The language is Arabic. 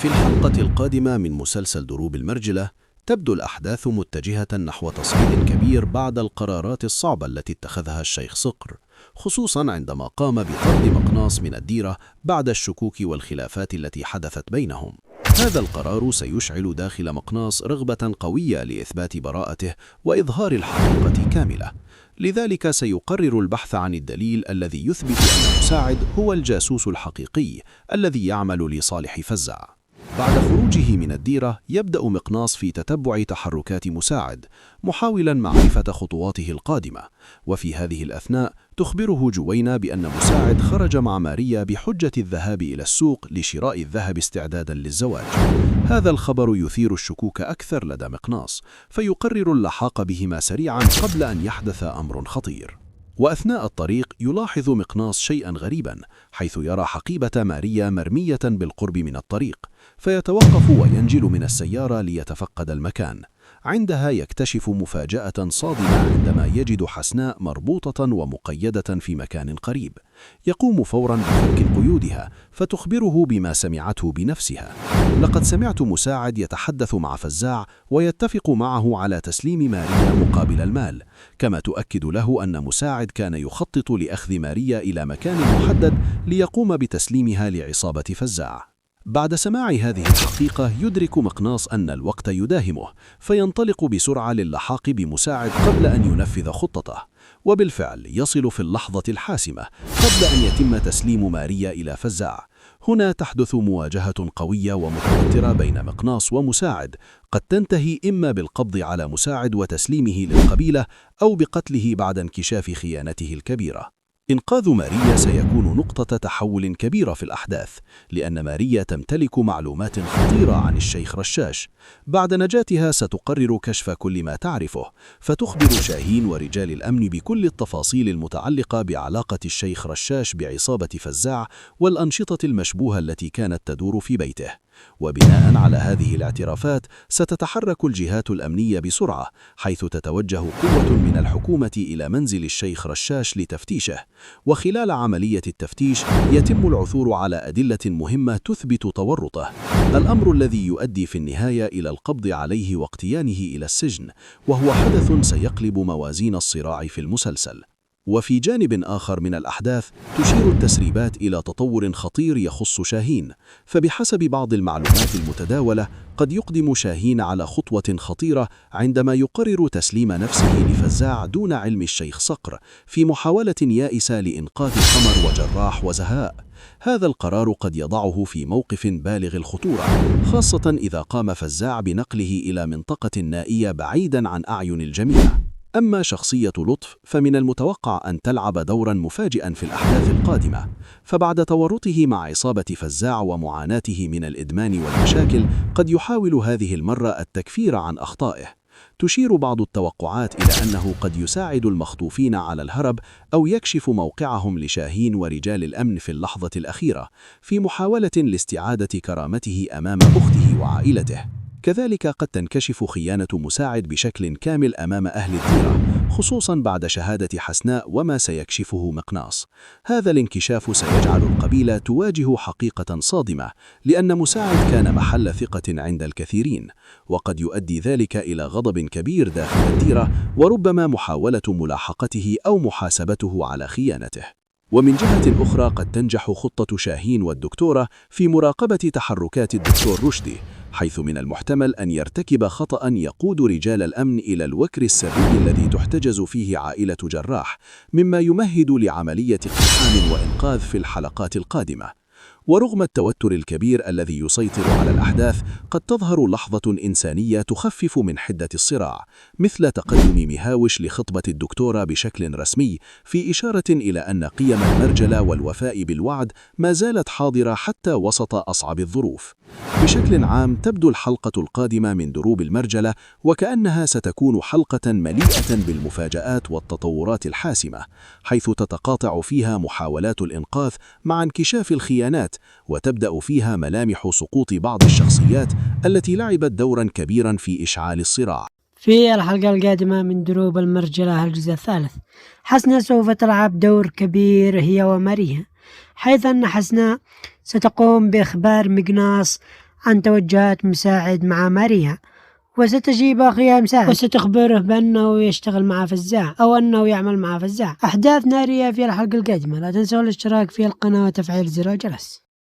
في الحلقة القادمة من مسلسل دروب المرجلة تبدو الأحداث متجهة نحو تصعيد كبير بعد القرارات الصعبة التي اتخذها الشيخ صقر، خصوصاً عندما قام بطرد مقناص من الديرة بعد الشكوك والخلافات التي حدثت بينهم. هذا القرار سيشعل داخل مقناص رغبة قوية لإثبات براءته وإظهار الحقيقة كاملة، لذلك سيقرر البحث عن الدليل الذي يثبت أن مساعد هو الجاسوس الحقيقي الذي يعمل لصالح فزاع. بعد خروجه من الديرة يبدأ مقناص في تتبع تحركات مساعد، محاولاً معرفة خطواته القادمة، وفي هذه الأثناء تخبره جوينة بأن مساعد خرج مع ماريا بحجة الذهاب إلى السوق لشراء الذهب استعداداً للزواج. هذا الخبر يثير الشكوك أكثر لدى مقناص، فيقرر اللحاق بهما سريعاً قبل أن يحدث أمر خطير. وأثناء الطريق يلاحظ مقناص شيئاً غريباً، حيث يرى حقيبة ماريا مرمية بالقرب من الطريق، فيتوقف وينزل من السيارة ليتفقد المكان. عندها يكتشف مفاجأة صادمة عندما يجد حسناء مربوطة ومقيدة في مكان قريب. يقوم فوراً بفك قيودها، فتخبره بما سمعته بنفسها. لقد سمعت مساعد يتحدث مع فزاع ويتفق معه على تسليم ماريا مقابل المال، كما تؤكد له أن مساعد كان يخطط لأخذ ماريا إلى مكان محدد ليقوم بتسليمها لعصابة فزاع. بعد سماع هذه الحقيقة يدرك مقناص أن الوقت يداهمه، فينطلق بسرعة للحاق بمساعد قبل أن ينفذ خطته، وبالفعل يصل في اللحظة الحاسمة قبل أن يتم تسليم ماريا إلى فزاع. هنا تحدث مواجهة قوية ومتوترة بين مقناص ومساعد، قد تنتهي إما بالقبض على مساعد وتسليمه للقبيلة أو بقتله بعد انكشاف خيانته الكبيرة. إنقاذ ماريا سيكون نقطة تحول كبيرة في الأحداث، لأن ماريا تمتلك معلومات خطيرة عن الشيخ رشاش. بعد نجاتها ستقرر كشف كل ما تعرفه، فتخبر شاهين ورجال الأمن بكل التفاصيل المتعلقة بعلاقة الشيخ رشاش بعصابة فزاع والأنشطة المشبوهة التي كانت تدور في بيته. وبناء على هذه الاعترافات ستتحرك الجهات الأمنية بسرعة، حيث تتوجه قوة من الحكومة إلى منزل الشيخ رشاش لتفتيشه. وخلال عملية التفتيش يتم العثور على أدلة مهمة تثبت تورطه، الأمر الذي يؤدي في النهاية إلى القبض عليه واقتيانه إلى السجن، وهو حدث سيقلب موازين الصراع في المسلسل. وفي جانب آخر من الأحداث تشير التسريبات إلى تطور خطير يخص شاهين، فبحسب بعض المعلومات المتداولة قد يقدم شاهين على خطوة خطيرة عندما يقرر تسليم نفسه لفزاع دون علم الشيخ صقر، في محاولة يائسة لإنقاذ قمر وجراح وزهاء. هذا القرار قد يضعه في موقف بالغ الخطورة، خاصة إذا قام فزاع بنقله إلى منطقة نائية بعيداً عن أعين الجميع. أما شخصية لطف فمن المتوقع أن تلعب دوراً مفاجئاً في الأحداث القادمة، فبعد تورطه مع عصابة فزاع ومعاناته من الإدمان والمشاكل قد يحاول هذه المرة التكفير عن أخطائه. تشير بعض التوقعات إلى أنه قد يساعد المخطوفين على الهرب أو يكشف موقعهم لشاهين ورجال الأمن في اللحظة الأخيرة، في محاولة لاستعادة كرامته أمام أخته وعائلته. كذلك قد تنكشف خيانة مساعد بشكل كامل أمام أهل الديرة، خصوصاً بعد شهادة حسناء وما سيكشفه مقناص. هذا الانكشاف سيجعل القبيلة تواجه حقيقة صادمة، لأن مساعد كان محل ثقة عند الكثيرين، وقد يؤدي ذلك إلى غضب كبير داخل الديرة، وربما محاولة ملاحقته أو محاسبته على خيانته. ومن جهة أخرى قد تنجح خطة شاهين والدكتورة في مراقبة تحركات الدكتور رشدي، حيث من المحتمل أن يرتكب خطأ يقود رجال الأمن إلى الوكر السري الذي تحتجز فيه عائلة جراح، مما يمهد لعملية اقتحام وإنقاذ في الحلقات القادمة. ورغم التوتر الكبير الذي يسيطر على الأحداث قد تظهر لحظة إنسانية تخفف من حدة الصراع، مثل تقدم مهاوش لخطبة الدكتورة بشكل رسمي، في إشارة إلى أن قيم المرجلة والوفاء بالوعد ما زالت حاضرة حتى وسط أصعب الظروف. بشكل عام تبدو الحلقة القادمة من دروب المرجلة وكأنها ستكون حلقة مليئة بالمفاجآت والتطورات الحاسمة، حيث تتقاطع فيها محاولات الإنقاذ مع انكشاف الخيانات، وتبدأ فيها ملامح سقوط بعض الشخصيات التي لعبت دوراً كبيراً في إشعال الصراع. في الحلقة القادمة من دروب المرجلة الجزء الثالث، حسناء سوف تلعب دور كبير هي وماريا، حيث أن حسناء ستقوم بإخبار مقناص عن توجهات مساعد مع ماريا، وستجيب أخيها مساعد وستخبره بأنه يشتغل مع فزاع أو أنه يعمل مع فزاع. أحداث نارية في الحلقة القادمة. لا تنسوا الاشتراك في القناة وتفعيل زر الجرس.